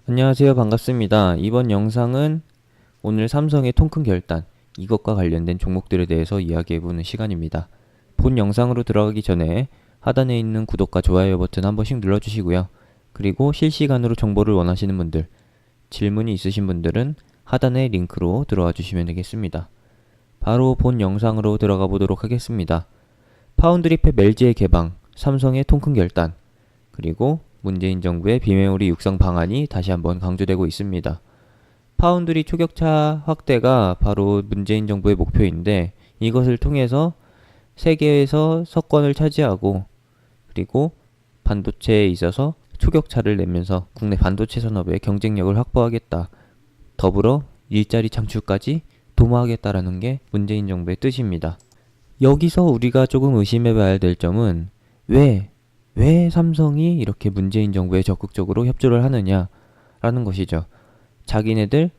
안녕하세요. 반갑습니다. 이번 영상은 오늘 삼성의 통큰 결단, 이것과 관련된 종목들에 대해서 이야기해보는 시간입니다. 본 영상으로 들어가기 전에 하단에 있는 구독과 좋아요 버튼 한 번씩 눌러주시고요. 그리고 실시간으로 정보를 원하시는 분들, 질문이 있으신 분들은 하단의 링크로 들어와 주시면 되겠습니다. 바로 본 영상으로 들어가 보도록 하겠습니다. 파운드리팹 LG의 개방, 삼성의 통큰 결단, 그리고 문재인 정부의 비메모리 육성 방안이 다시 한번 강조되고 있습니다. 파운드리 초격차 확대가 바로 문재인 정부의 목표인데 이것을 통해서 세계에서 석권을 차지하고 그리고 반도체에 있어서 초격차를 내면서 국내 반도체 산업의 경쟁력을 확보하겠다. 더불어 일자리 창출까지 도모하겠다라는 게 문재인 정부의 뜻입니다. 여기서 우리가 조금 의심해 봐야 될 점은 왜 삼성이 이렇게 문재인 정부에 적극적으로 협조를 하느냐라는 것이죠. 자기네들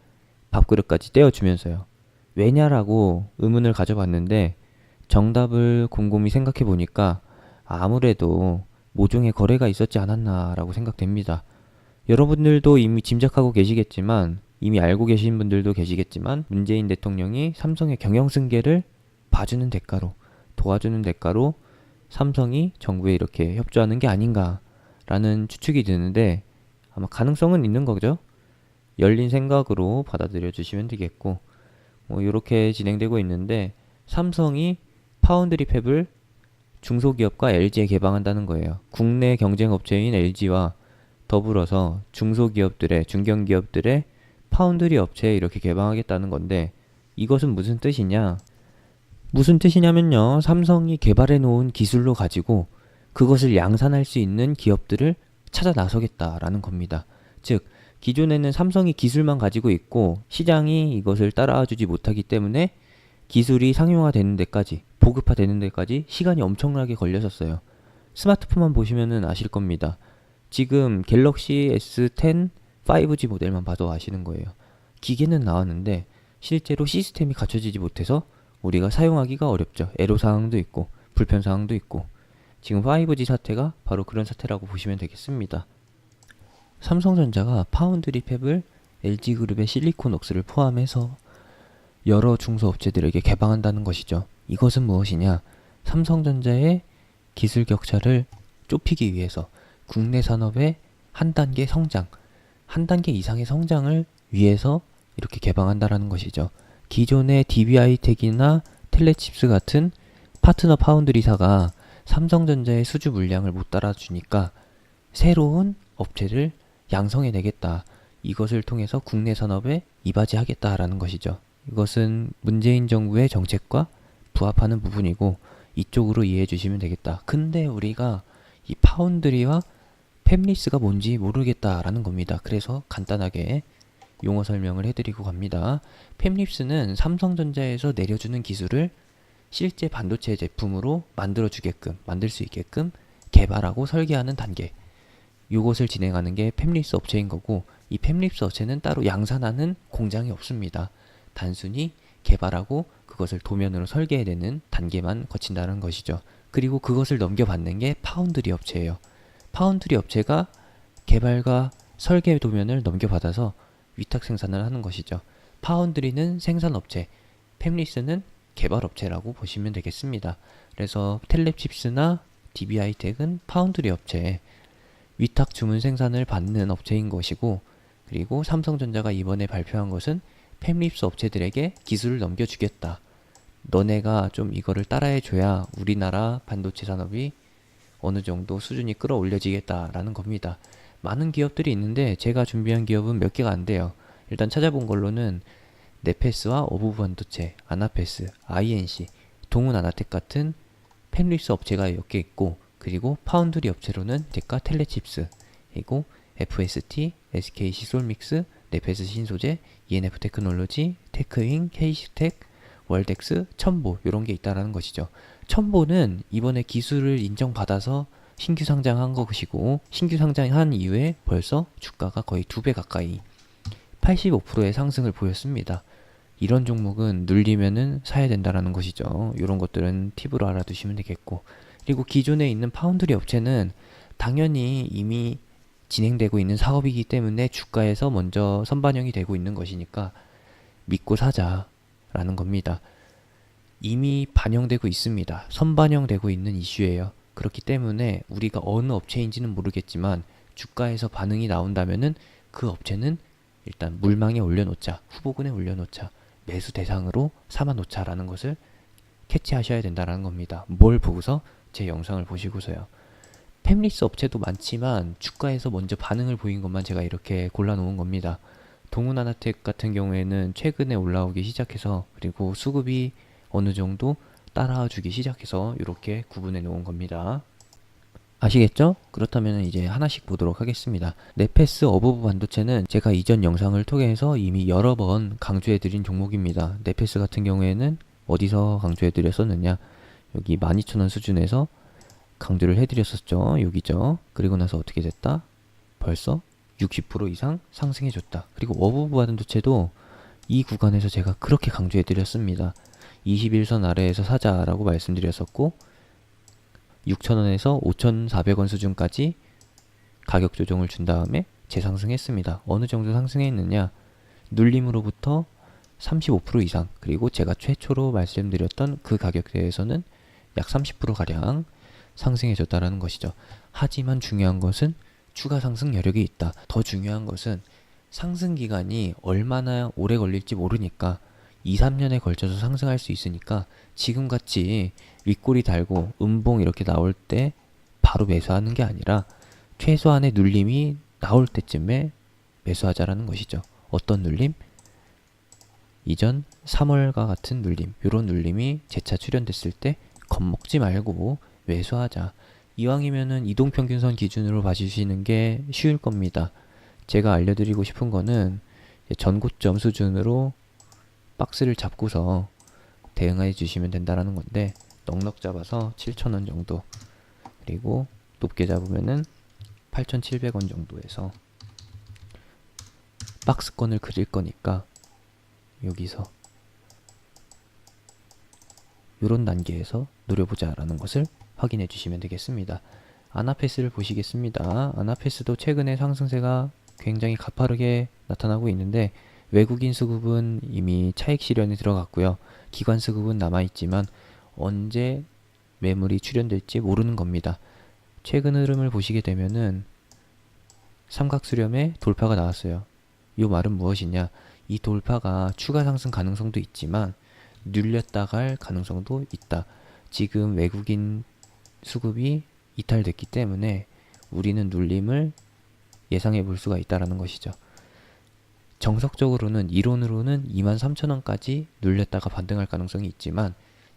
밥그릇까지 떼어주면서요. 왜냐라고 의문을 가져봤는데 정답을 곰곰이 생각해 보니까 아무래도 모종의 거래가 있었지 않았나라고 생각됩니다. 여러분들도 이미 짐작하고 계시겠지만 이미 알고 계신 분들도 계시겠지만 문재인 대통령이 삼성의 경영승계를 봐주는 대가로 도와주는 대가로 삼성이 정부에 이렇게 협조하는 게 아닌가라는 추측이 드는데 아마 가능성은 있는 거죠. 열린 생각으로 받아들여 주시면 되겠고 뭐 이렇게 진행되고 있는데 삼성이 파운드리 팹을 중소기업과 LG에 개방한다는 거예요. 국내 경쟁업체인 LG와 더불어서 중소기업들의 중견기업들의 파운드리 업체에 이렇게 개방하겠다는 건데 이것은 무슨 뜻이냐? 무슨 뜻이냐면요. 삼성이 개발해 놓은 기술로 가지고 그것을 양산할 수 있는 기업들을 찾아 나서겠다라는 겁니다. 즉, 기존에는 삼성이 기술만 가지고 있고 시장이 이것을 따라와 주지 못하기 때문에 기술이 상용화되는 데까지, 보급화되는 데까지 시간이 엄청나게 걸렸었어요. 스마트폰만 보시면은 아실 겁니다. 지금 갤럭시 S10 5G 모델만 봐도 아시는 거예요. 기계는 나왔는데 실제로 시스템이 갖춰지지 못해서 우리가 사용하기가 어렵죠. 애로사항도 있고 불편사항도 있고 지금 5G 사태가 바로 그런 사태라고 보시면 되겠습니다. 삼성전자가 파운드리 팹을 LG그룹의 실리콘웍스를 포함해서 여러 중소업체들에게 개방한다는 것이죠. 이것은 무엇이냐? 삼성전자의 기술 격차를 좁히기 위해서 국내 산업의 한 단계 성장, 한 단계 이상의 성장을 위해서 이렇게 개방한다라는 것이죠. 기존의 DB하이텍이나 텔레칩스 같은 파트너 파운드리사가 삼성전자의 수주 물량을 못 따라주니까 새로운 업체를 양성해내겠다. 이것을 통해서 국내 산업에 이바지하겠다라는 것이죠. 이것은 문재인 정부의 정책과 부합하는 부분이고 이쪽으로 이해해 주시면 되겠다. 근데 우리가 이 파운드리와 팹리스가 뭔지 모르겠다라는 겁니다. 그래서 간단하게 용어 설명을 해드리고 갑니다. 팹립스는 삼성전자에서 내려주는 기술을 실제 반도체 제품으로 만들 수 있게끔 개발하고 설계하는 단계. 이것을 진행하는 게 팹립스 업체인 거고 이 팹립스 업체는 따로 양산하는 공장이 없습니다. 단순히 개발하고 그것을 도면으로 설계해내는 단계만 거친다는 것이죠. 그리고 그것을 넘겨받는 게 파운드리 업체예요. 파운드리 업체가 개발과 설계 도면을 넘겨받아서 위탁 생산을 하는 것이죠. 파운드리는 생산업체, 팹리스는 개발업체라고 보시면 되겠습니다. 그래서 텔레칩스나 DB하이텍은 파운드리 업체, 위탁 주문 생산을 받는 업체인 것이고 그리고 삼성전자가 이번에 발표한 것은 팹립스 업체들에게 기술을 넘겨주겠다. 너네가 좀 이거를 따라해줘야 우리나라 반도체 산업이 어느 정도 수준이 끌어올려지겠다라는 겁니다. 많은 기업들이 있는데 제가 준비한 기업은 몇 개가 안 돼요. 일단 찾아본 걸로는 네페스와 어부반도체, 아나페스, INC, 동훈아나텍 같은 팹립스 업체가 몇 개 있고 그리고 파운드리 업체로는 제가 텔레칩스, 그리고 FST, SK시솔믹스, 네페스 신소재, ENF 테크놀로지, 테크윙, 케이시텍, 월덱스, 첨보 이런 게 있다라는 것이죠. 첨보는 이번에 기술을 인정받아서 신규 상장한 것이고 신규 상장한 이후에 벌써 주가가 거의 2배 가까이 85%의 상승을 보였습니다. 이런 종목은 눌리면은 사야 된다라는 것이죠. 이런 것들은 팁으로 알아두시면 되겠고 그리고 기존에 있는 파운드리 업체는 당연히 이미 진행되고 있는 사업이기 때문에 주가에서 먼저 선반영이 되고 있는 것이니까 믿고 사자라는 겁니다. 이미 반영되고 있습니다. 선반영되고 있는 이슈예요. 그렇기 때문에 우리가 어느 업체인지는 모르겠지만 주가에서 반응이 나온다면은 그 업체는 일단 물망에 올려놓자, 후보군에 올려놓자, 매수 대상으로 삼아놓자라는 것을 캐치하셔야 된다는 겁니다. 뭘 보고서? 제 영상을 보시고서요. 팹리스 업체도 많지만 주가에서 먼저 반응을 보인 것만 제가 이렇게 골라놓은 겁니다. 동훈하나텍 같은 경우에는 최근에 올라오기 시작해서 그리고 수급이 어느 정도 따라와 주기 시작해서 이렇게 구분해 놓은 겁니다. 아시겠죠? 그렇다면 이제 하나씩 보도록 하겠습니다. 네페스 어부브 반도체는 제가 이전 영상을 통해서 이미 여러 번 강조해 드린 종목입니다. 네페스 같은 경우에는 어디서 강조해 드렸었느냐, 여기 12,000원 수준에서 강조를 해드렸었죠. 여기죠. 그리고 나서 어떻게 됐다? 벌써 60% 이상 상승해줬다. 그리고 어부브 반도체도 이 구간에서 제가 그렇게 강조해드렸습니다. 21선 아래에서 사자라고 말씀드렸었고 6,000원에서 5,400원 수준까지 가격 조정을 준 다음에 재상승했습니다. 어느 정도 상승했느냐? 눌림으로부터 35% 이상, 그리고 제가 최초로 말씀드렸던 그 가격대에서는 약 30%가량 상승해줬다라는 것이죠. 하지만 중요한 것은 추가 상승 여력이 있다. 더 중요한 것은 상승 기간이 얼마나 오래 걸릴지 모르니까 2, 3년에 걸쳐서 상승할 수 있으니까 지금같이 윗꼬리 달고 음봉 이렇게 나올 때 바로 매수하는 게 아니라 최소한의 눌림이 나올 때쯤에 매수하자라는 것이죠. 어떤 눌림? 이전 3월과 같은 눌림, 이런 눌림이 재차 출현됐을 때 겁먹지 말고 매수하자. 이왕이면은 이동평균선 기준으로 봐주시는 게 쉬울 겁니다. 제가 알려드리고 싶은 거는 전고점 수준으로 박스를 잡고서 대응해 주시면 된다라는 건데, 넉넉 잡아서 7,000원 정도, 그리고 높게 잡으면은 8,700원 정도에서 박스권을 그릴 거니까 여기서 요런 단계에서 노려보자 라는 것을 확인해 주시면 되겠습니다. 아나페스를 보시겠습니다. 아나페스도 최근에 상승세가 굉장히 가파르게 나타나고 있는데 외국인 수급은 이미 차익 실현에 들어갔고요. 기관 수급은 남아있지만 언제 매물이 출현될지 모르는 겁니다. 최근 흐름을 보시게 되면은 삼각수렴의 돌파가 나왔어요. 이 말은 무엇이냐? 이 돌파가 추가 상승 가능성도 있지만 눌렸다 갈 가능성도 있다. 지금 외국인 수급이 이탈됐기 때문에 우리는 눌림을 예상해 볼 수가 있다라는 것이죠. 정석적으로는, 이론으로는 23,000원까지 눌렸다가 반등할 가능성이 있지만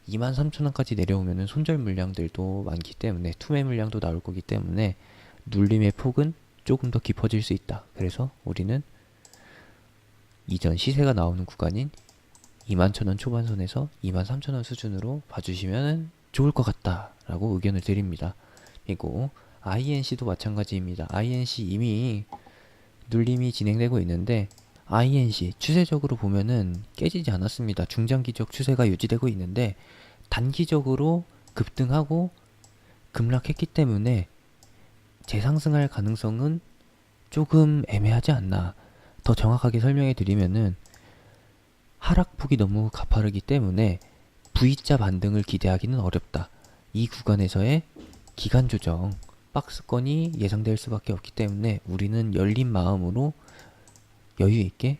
23,000원까지 내려오면 손절 물량들도 많기 때문에 투매 물량도 나올 거기 때문에 눌림의 폭은 조금 더 깊어질 수 있다. 그래서 우리는 이전 시세가 나오는 구간인 21,000원 초반선에서 23,000원 수준으로 봐주시면 좋을 것 같다 라고 의견을 드립니다. 그리고 INC도 마찬가지입니다. INC 이미 눌림이 진행되고 있는데 INC 추세적으로 보면은 깨지지 않았습니다. 중장기적 추세가 유지되고 있는데 단기적으로 급등하고 급락했기 때문에 재상승할 가능성은 조금 애매하지 않나. 더 정확하게 설명해 드리면은 하락폭이 너무 가파르기 때문에 V자 반등을 기대하기는 어렵다. 이 구간에서의 기간 조정, 박스권이 예상될 수밖에 없기 때문에 우리는 열린 마음으로 여유 있게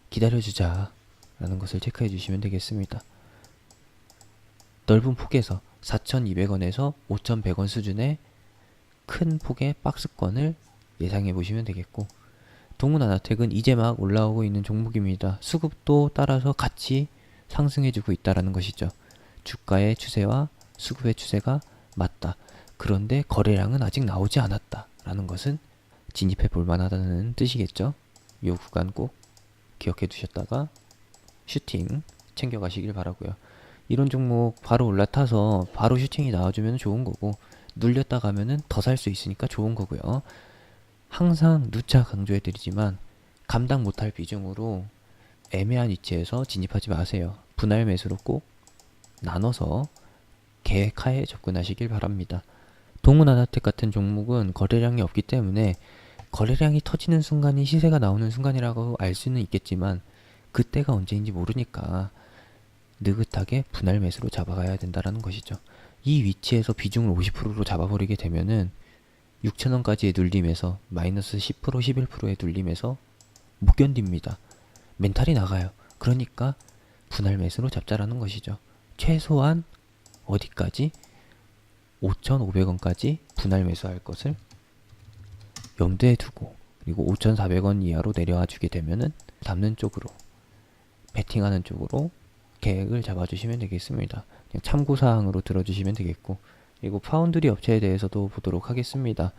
기다려주자 라는 것을 체크해 주시면 되겠습니다. 넓은 폭에서 4,200원에서 5,100원 수준의 큰 폭의 박스권을 예상해 보시면 되겠고, 동훈아나텍은 이제 막 올라오고 있는 종목입니다. 수급도 따라서 같이 상승해주고 있다라는 것이죠. 주가의 추세와 수급의 추세가 맞다. 그런데 거래량은 아직 나오지 않았다 라는 것은 진입해 볼 만하다는 뜻이겠죠. 이 구간 꼭 기억해 두셨다가 슈팅 챙겨가시길 바라고요. 이런 종목 바로 올라타서 바로 슈팅이 나와주면 좋은 거고, 눌렸다 가면은 더 살 수 있으니까 좋은 거고요. 항상 누차 강조해 드리지만 감당 못할 비중으로 애매한 위치에서 진입하지 마세요. 분할 매수로 꼭 나눠서 계획하에 접근하시길 바랍니다. 동훈아나텍 같은 종목은 거래량이 없기 때문에 거래량이 터지는 순간이 시세가 나오는 순간이라고 알 수는 있겠지만 그때가 언제인지 모르니까 느긋하게 분할 매수로 잡아가야 된다라는 것이죠. 이 위치에서 비중을 50%로 잡아버리게 되면은 6,000원까지의 눌림에서 마이너스 10% 11%의 눌림에서 못 견딥니다. 멘탈이 나가요. 그러니까 분할 매수로 잡자라는 것이죠. 최소한 어디까지? 5,500원까지 분할 매수할 것을 염두에 두고, 그리고 5,400원 이하로 내려와 주게 되면은 담는 쪽으로, 베팅하는 쪽으로 계획을 잡아주시면 되겠습니다. 그냥 참고사항으로 들어주시면 되겠고, 그리고 파운드리 업체에 대해서도 보도록 하겠습니다.